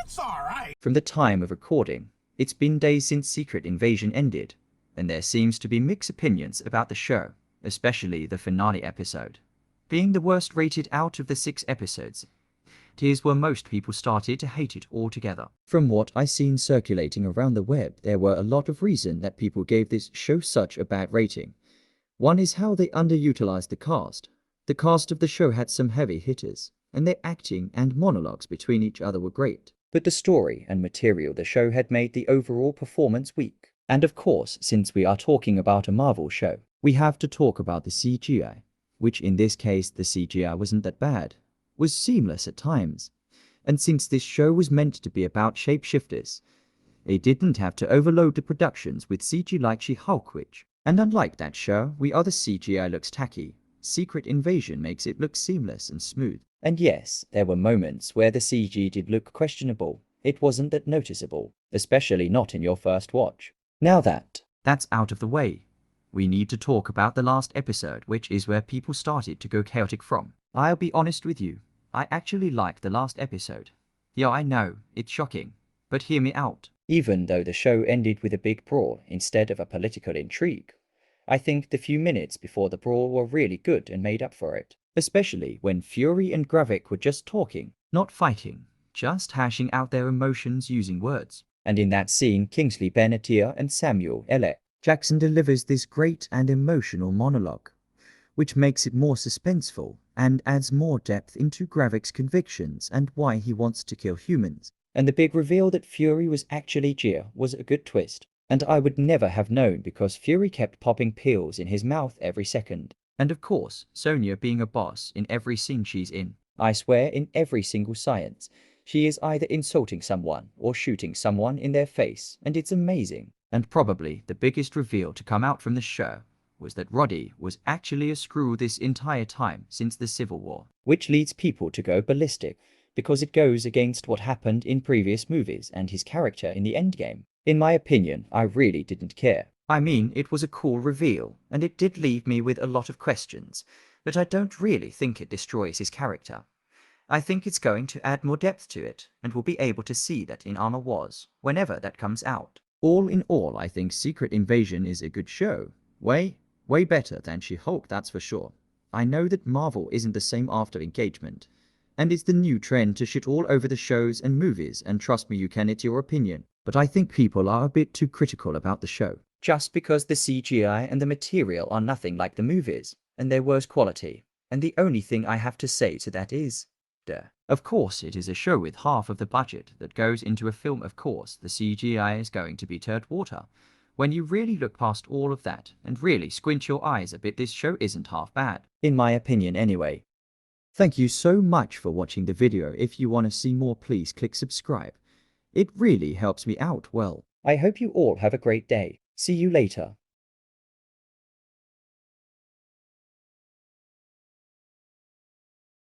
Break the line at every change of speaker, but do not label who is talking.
That's all right.
From the time of recording, it's been days since Secret Invasion ended, and there seems to be mixed opinions about the show, especially the finale episode. Being the worst rated out of the 6 episodes, here's where most people started to hate it altogether. From what I seen circulating around the web, there were a lot of reasons that people gave this show such a bad rating. One is how they underutilized the cast. The cast of the show had some heavy hitters, and their acting and monologues between each other were great. But the story and material the show had made the overall performance weak. And of course, since we are talking about a Marvel show, we have to talk about the CGI, which in this case the CGI wasn't that bad, was seamless at times. And since this show was meant to be about shapeshifters, they didn't have to overload the productions with CG like She-Hulk, which, and unlike that show, the CGI looks tacky. Secret Invasion makes it look seamless and smooth. And yes, there were moments where the CG did look questionable. It wasn't that noticeable, especially not in your first watch. Now that's out of the way, we need to talk about the last episode, which is where people started to go chaotic from. I'll be honest with you, I actually liked the last episode. Yeah, I know, it's shocking, but hear me out. Even though the show ended with a big brawl instead of a political intrigue, I think the few minutes before the brawl were really good and made up for it. Especially when Fury and Gravik were just talking, not fighting, just hashing out their emotions using words. And in that scene, Kingsley Ben-Adir and Samuel L. Jackson delivers this great and emotional monologue, which makes it more suspenseful and adds more depth into Gravik's convictions and why he wants to kill humans. And the big reveal that Fury was actually Jir was a good twist. And I would never have known because Fury kept popping pills in his mouth every second. And of course, Sonya being a boss in every scene she's in. I swear in every single science, she is either insulting someone or shooting someone in their face, and it's amazing. And probably the biggest reveal to come out from the show was that Roddy was actually a Skrull this entire time since the Civil War. Which leads people to go ballistic, because it goes against what happened in previous movies and his character in the Endgame. In my opinion, I really didn't care. I mean, it was a cool reveal, and it did leave me with a lot of questions, but I don't really think it destroys his character. I think it's going to add more depth to it, and we'll be able to see that in Armor Wars, whenever that comes out. All in all, I think Secret Invasion is a good show. Way better than She-Hulk, that's for sure. I know that Marvel isn't the same after Engagement, and it's the new trend to shit all over the shows and movies, and trust me, you can, it's your opinion. But I think people are a bit too critical about the show, just because the CGI and the material are nothing like the movies, and they're worse quality. And the only thing I have to say to that is, duh. Of course, it is a show with half of the budget that goes into a film. Of course, the CGI is going to be turd water. When you really look past all of that and really squint your eyes a bit, this show isn't half bad. In my opinion anyway. Thank you so much for watching the video. If you want to see more, please click subscribe. It really helps me out well. I hope you all have a great day. See you later.